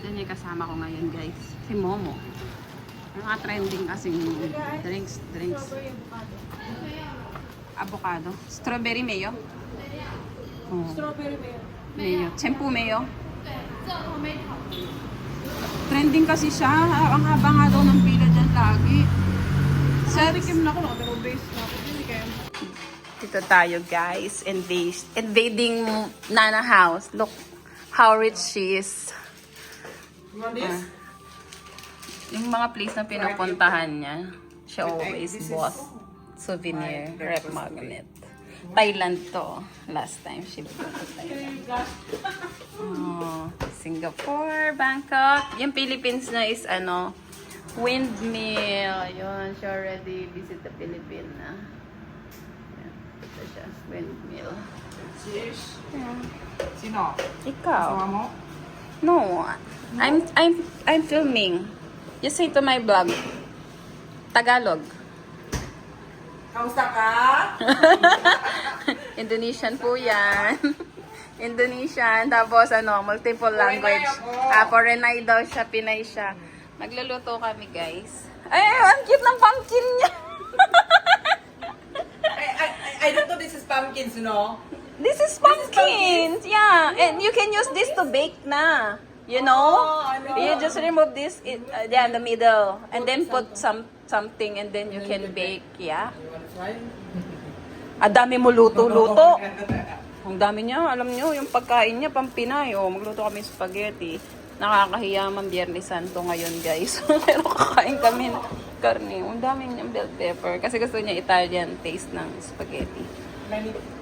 Yan yung kasama ko ngayon, guys. Si Momo. Yung mga trending kasing drinks. Avocado. Strawberry mayo. Oh. Strawberry mayo. Mayo. Shampoo mayo. Trending kasi siya. Ang haba nga daw ng pila dyan lagi. Tikim na ako, nakatero-base na ako. Hindi kaya. Dito tayo, guys. Invading Nana house. Look how rich she is. You want this? Yung mga place na pinupuntahan niya, siya always This is- boss. Souvenir, rep magnet. Thailand to. Last time she went to Thailand. Oh, Singapore, Bangkok. Yung Philippines na is ano, windmill. Ayun, she already visit the Philippines na. Ayan, ito siya, windmill. Cheers. Ayan. Sino? Ikaw? Kasama mo? No, I'm filming. Just say to my vlog. Tagalog. Kamusta ka? Indonesian po yan. Indonesian. Tapos ano, multiple Foreign language. ako. Foreign daw siya, Pinay siya. Magluluto kami, guys. Ay, ang cute ng pumpkin niya. I don't know this is pumpkins, you know? This is pumpkins. Yeah, and you can use this to bake na. You know? Oh, I know. You just remove this in the middle. And then put something and then you can bake. Yeah. You wanna try? Dami mo luto-luto. Ang dami niya, alam niyo, yung pagkain niya, pang Pinay. Oh, magluto kami spaghetti. Nakakahiya man Biyernes Santo ngayon, guys. Pero kakain kami ng karne. Ang dami niyang bell pepper. Kasi gusto niya Italian taste ng spaghetti.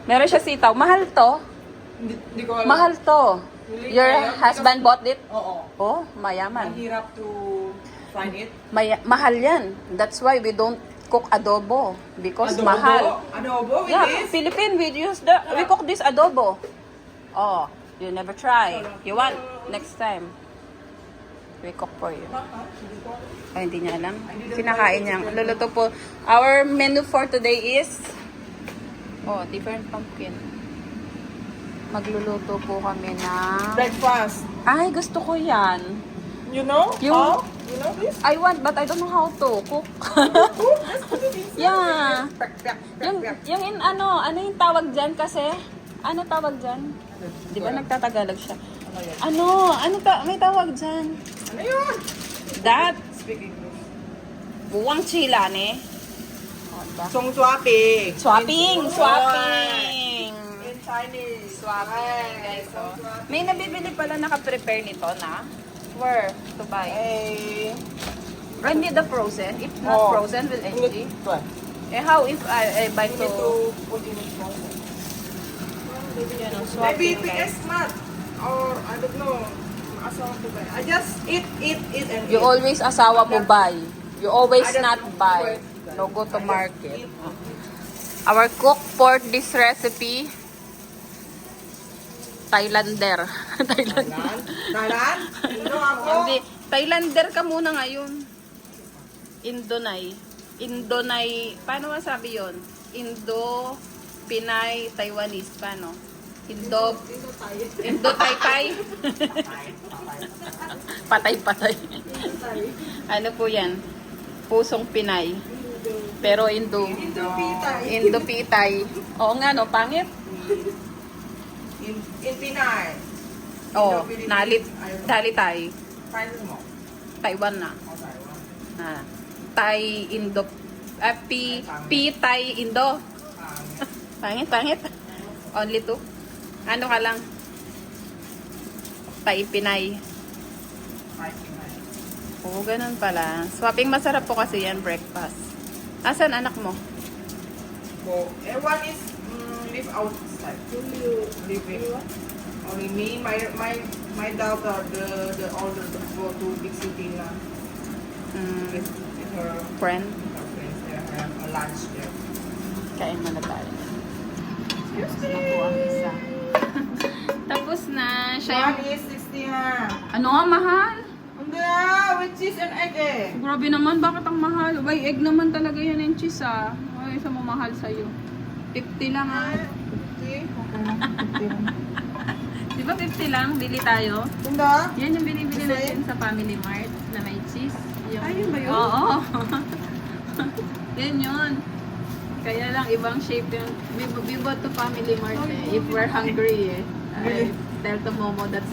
Meron siya sitaw. Mahal to. Hindi ko alam. Mahal to. Really? Your Mahal? husband bought it? Oo. Oh, mayaman. Mahirap to find it. Mahal yan. That's why we don't cook adobo. Because Adobo? mahal. Adobo with Yeah, this? Philippine, we cook this adobo. Oh, you never try. You want? Next time. We cook for you. Ay, hindi niya alam. Kinakain niya. Luluto po. Our menu for today is different pumpkin. Magluluto po kami na Breakfast. ay, gusto ko yan. You know? You- How? You know this? I want, but I don't know how to cook. Yeah. Yung ano yung tawag dyan kasi? Ano tawag dyan? Di ba nagtatagalog siya? May tawag dyan? Ano yun? That, Speak English. buwang chila ne? Diba? Song swapping. Swapping! In Chinese. Swapping, guys. Oh. May nabibili pala naka-prepare nito na. Where to buy? Hey. Only the frozen. If not Oh. frozen, will HG. What? How if I buy You to, need to put in it more. Maybe swapping, PS guys? Smart. Or I don't know. Asawa ko ba? I just eat, and You eat. always asawa mo buy. You always I don't not know buy. where- No go to I just market. eat. Our cook for this recipe, Thailander. Thailander. Thailand? Indo ako. Hindi, Thailander ka muna ngayon. Indonay, paano masabi yon? Indo, Pinay, Taiwanese, paano? Indo Taytay. Patay-patay. Ano po yan? Pusong Pinay. Pero Indo Pitay. Oo nga no, pangit. In Pinay. Oh, Indo-Philippines. Dalitay. Find mo. Taiwan na. O, Taiwan. Thai, Indo, Thai, Indo. Pangit. Only two. Ano ka lang? Thai, Pinay. Oo, ganun pala. Swapping masarap po kasi yan, breakfast. Asan anak mo? So, one is live outside. Live in. Only me, my daughter, the older, go to big city na. With her Friend? friends there, have a lunch there. Kain muna tayo. Tapos na po ang isa. Tapos na. Siya One yung... is 60 ha. Ano nga, mahal? Hindi with cheese and egg eh. Grabe naman, bakit ang mahal? By egg naman talaga yan yung cheese ah. Ay, isa mo mahal sa'yo. 50 lang ah. 50? Okay. Di ba 50 lang? Bili tayo. Hindi. Yan yung binibili Bili natin sa Family Mart na may cheese. Yung, Ayun ba yun? Oo. Yan yun. Kaya lang, ibang shape yung... We bought to Family Mart eh. If we're hungry eh. I tell to Momo that's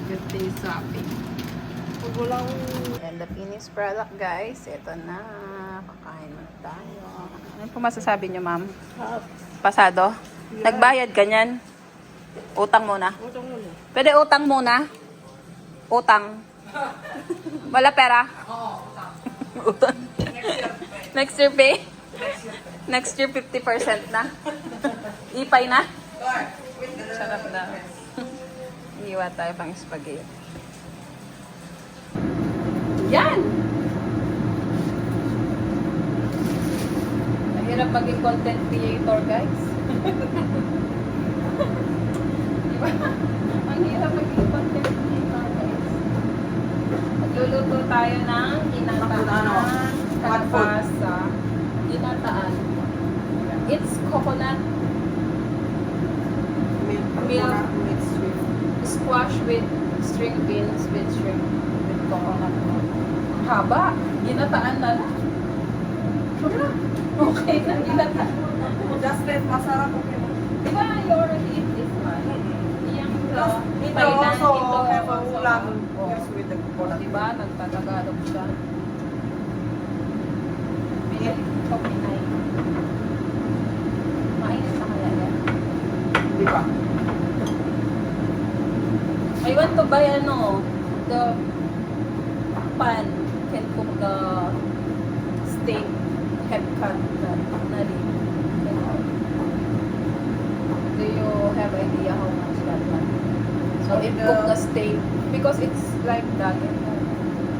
good day shopping. Walang... And the finished product, guys. Ito na. Kakain na tayo. Ano po masasabi niyo, ma'am? Pasado? Nagbayad ka niyan? Utang muna. Utang muna. Pwede utang muna? Utang. Wala pera? Oo, utang. Utang. Next year pay? Next year 50% na? Ipay na? Sarap na. Iiwa tayo pang spaghetti. Yan! Mahirap maging content creator, guys. Diba? Ang hirap maging content creator, guys. Magluluto tayo ng ginataan kalabasa. Ginataan. It's coconut milk squash with string beans with shrimp with coconut milk. Ang haba. Ginataan na lang. Okay na, ginataan. Just let masarap okay na. Diba, you already eat this one? Iyang Ito Thailand, also ito have a also. ulam. Oh. Yes, with the coconut. Diba, nagtatagalog siya. Pinay. Mainit na kaya yan. Di ba? I want to buy the pan can cook the steak head cut na rin. Do you have idea how much that one? So it cook the steak because it's like that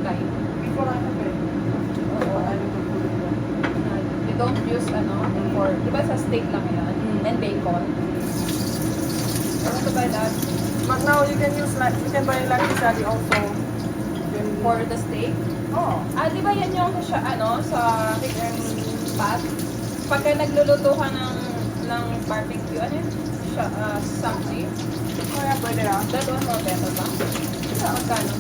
kind. Before I have it. Oo. You don't use for, di ba sa steak lang yan? And bacon. I want to buy that But now you can use like, you can buy like this also. for the steak. Oh. Di ba yan yung sa pot? Pagka nagluluto ka ng barbecue, ano yun? Samsi? Kaya pwede ah. That one more better ba? Magkano?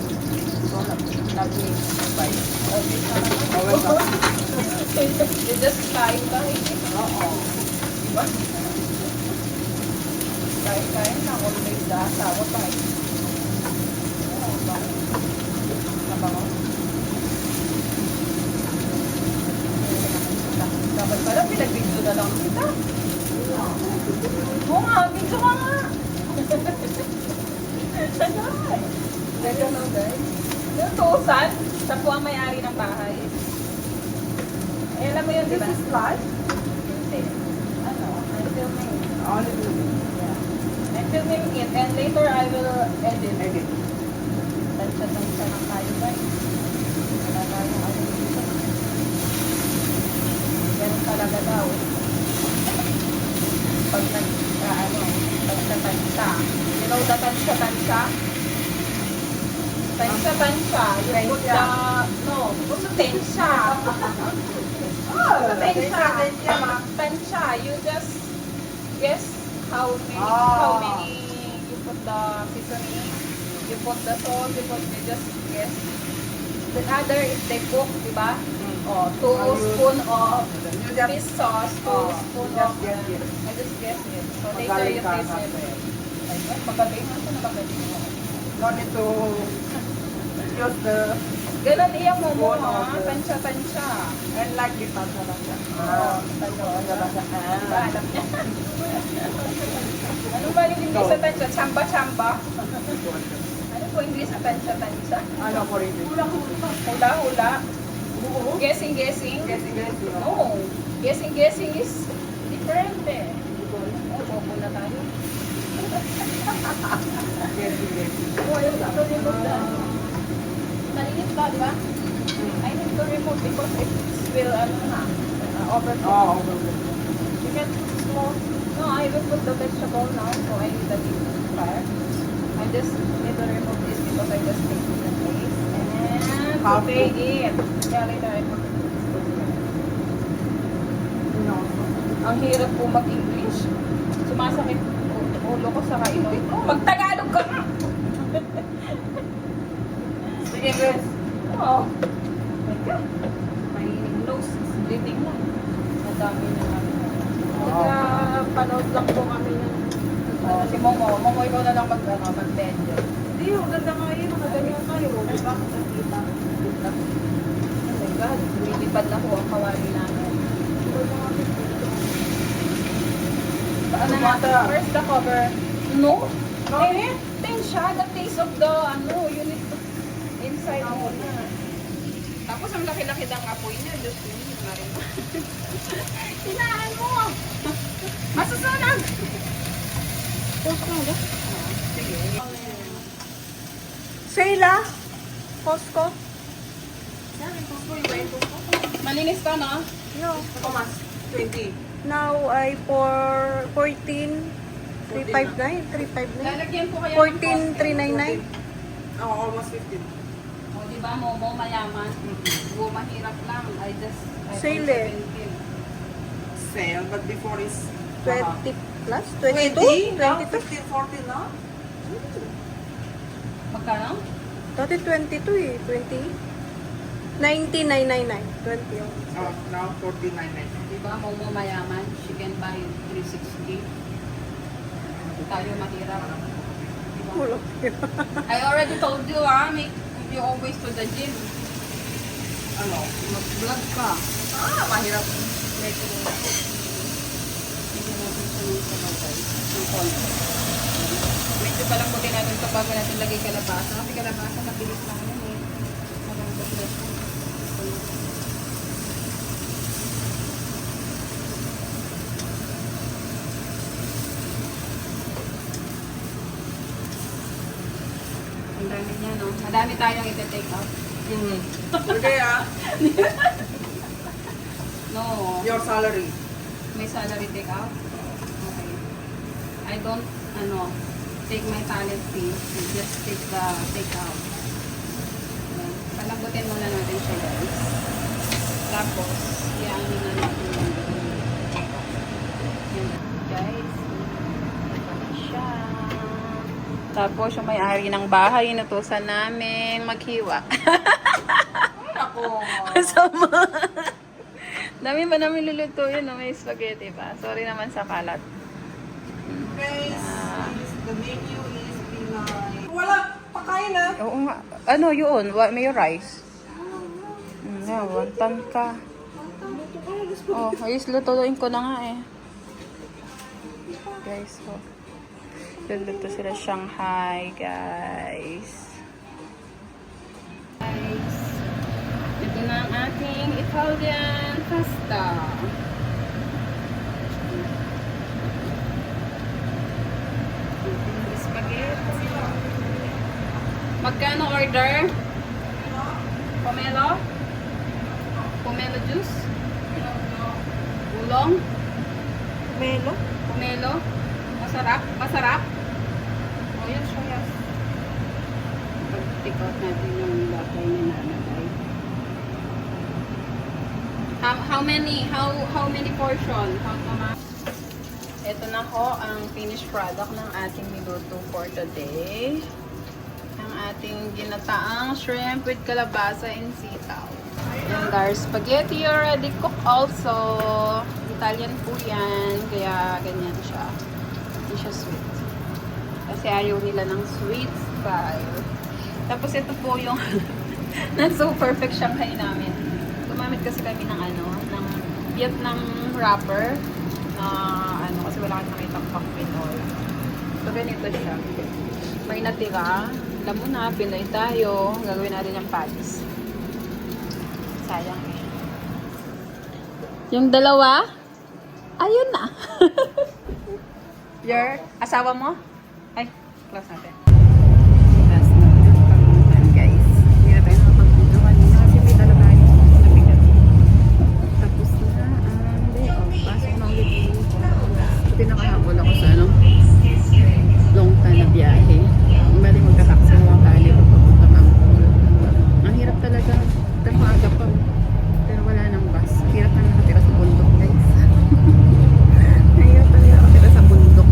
Lagi buy. Okay, welcome. You just kain lang, hindi? Oo. Diba? Kain na, always the asawa pa eh. Oo, ba? Nabango? Dapat pala, pinag-video na lang kita. Oo nga, video ka nga. Ganda no, guys. Yung tuusan, sa po ang may-ari ng bahay. Eh, alam mo yun, di ba? This is live? Hindi. I'm filming. Only do. I'm filming it and later I will edit. Edit. Tansya ng tayo, guys. Wala tayong ano dito. Ganun talaga daw. Pag tansya. You know the tansya? Tansya. You put the, put the tansya. Tansya. You just guess how many you put the seasoning, you put the salt, you just guess. The other is they cook, diba? Oh, 2 spoon of fish sauce, 2 spoon of, I just guess it. So later you taste it. Like, magaling ako na magaling mo. No need to use the Ganun iya mo mo, ha? Tansya. and like this also lang siya. Tansya lang siya. Diba, alam niya? Ano ba yung English sa tansya? Chamba? Ano po English sa tansya? Ano po rin? Hula. Guessing. Guessing. No. Guessing is different eh. Bobo na tayo. Guessing. Oh, ayun, ito remove na. Nainit ba, di ba? I need to remove because it will, overcook. You can small. No, I will put the vegetable now, so I need the deep fire. I just need to remove this because I just take the place. And saute it. Yeah, later I put it. Ang hirap po mag-English. Sumasakit ulo ko sa kainoy ko. Mag-Tagalog ka! Sige, Grace. Oh. My God. My nose is bleeding na. Sa dami na namin. Nagpanood lang po kami ng... Oh, si Momo. Momo, ikaw na lang mag-bend. Hindi, maganda nga yun. Magaling kayo. Diba? Nakita. Oh my God. Lumilipad na po ang kawali namin. Ano na? Where's the cover? No. Okay. Tingin siya. The taste of the, unit inside mo na. Tapos ang laki-laki ng apoy niya. Diyos ko, hindi na rin. Hinaan mo! Masusunog! Post mo ba? Sige. Sheila? Costco? Malinis ka, no? No. How much? 20. Now I for 14,359. 359. Lalagyan ko kaya 14,399. Oh, almost 15. O, di ba, Momo, mayaman? O, mahirap lang. I Sale eh. 17. Sale, but before is... 20 plus? 20? 22? Now 22? 15, 14 na? Magkano? Dati 22 eh. 20? 19,999. 20 oh. Oh, now 49.99. Di ba, Momo, mayaman? She can buy 360. Tayo mahirap. Diba? Wala. I already told you, make you always to the gym. Ano? Mag-vlog ka. Mahirap. Medyo hindi natin sunod sa bagay. Ng konti. Medyo palang puti natin ito bago natin lagay kalabasa. Kasi kalabasa, mabilis lang yun eh. Malambot na siya. Ang dami niya, no? Madami tayong ite-take out. Okay, No. your salary. May salary take out? Okay. I don't, take my talent fee. I just take the take out. Ayan. Palagutin muna natin siya, guys. Tapos, iyaano na natin yung yan, guys. Ito na siya. Tapos, yung may-ari ng bahay, inutusan namin maghiwa. Ako. Kasama. Dami ba namin lulutuin, no? May spaghetti pa. Sorry naman sa kalat. Guys, the menu is Pinay. Wala, pakain na. Oo nga. Ano yun? May rice. Yeah, wonton ka. Oh, ayos lutuin ko na nga eh. Guys, oh. Luluto sila Shanghai, guys. Guys, ito na ang ating Italian pasta. Spaghetti. Magkano order? Pomelo? Pomelo juice? Ulong? Melo? Pomelo? Masarap? Masarap? O, yun siya, yes. Pag-take out natin yung bakay ni nanay. How many portion? How much? Ito na ho ang finished product ng ating niluto for today. Ang ating ginataang shrimp with kalabasa and sitaw. And our spaghetti already cooked also. Italian po yan. Kaya ganyan siya. Hindi siya sweet. Kasi ayaw nila ng sweet style. Tapos ito po yung not so perfect Shanghai namin. Gumamit kasi kami ng ng Vietnam wrapper. Kasi wala kang nakitang pang Pinoy. So, ganito siya. May natira. Alam mo na, Pinoy tayo. Gagawin natin yung patties. Sayang eh. Yung dalawa, ayun na. Your asawa mo? Ay, close natin. Last na pag guys. Hindi na tayo nakapag-video kanina kasi may dala tayo. Nabigat. Tapos na ang day off. Pasok na ulit. Buti nakahapon ako sa long time na biyahe. Bali magka-taxi mo ang kali ko papunta Mangkul. Ang hirap talaga. Pero maaga pa. Pero wala nang bus. Hirap na nakatira sa bundok, guys. Hirap na nakatira sa bundok.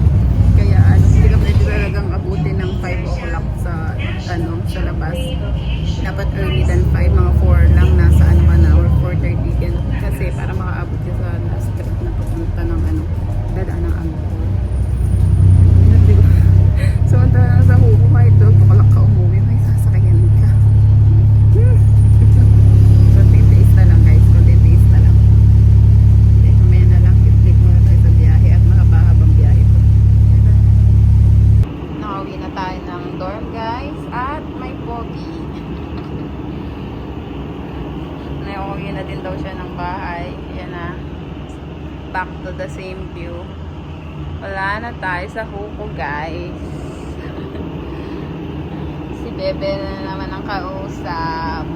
Kaya hindi ka pwede talagang abutin ng 5 dapat early than 5, mga 4 lang nasa ano ka na, or 4:30 ganun. Kasi para makaabot ka sa last trip na papunta ng ano, dadaan ng Angkor. So, ang lang sa Hugo, kahit doon, pakalak ka umuwi, may sasakyan ka. Konting tiis na lang guys, konting tiis na lang. Okay, mamaya na lang, click muna tayo sa biyahe at makabahabang biyahe ko. Nakauwi na tayo ng dorm guys, at may pogi. Nakauwi na din daw siya ng bahay. Yan na. Back to the same view. Wala na tayo sa Hugo guys. Si Bebe na naman ang kausap.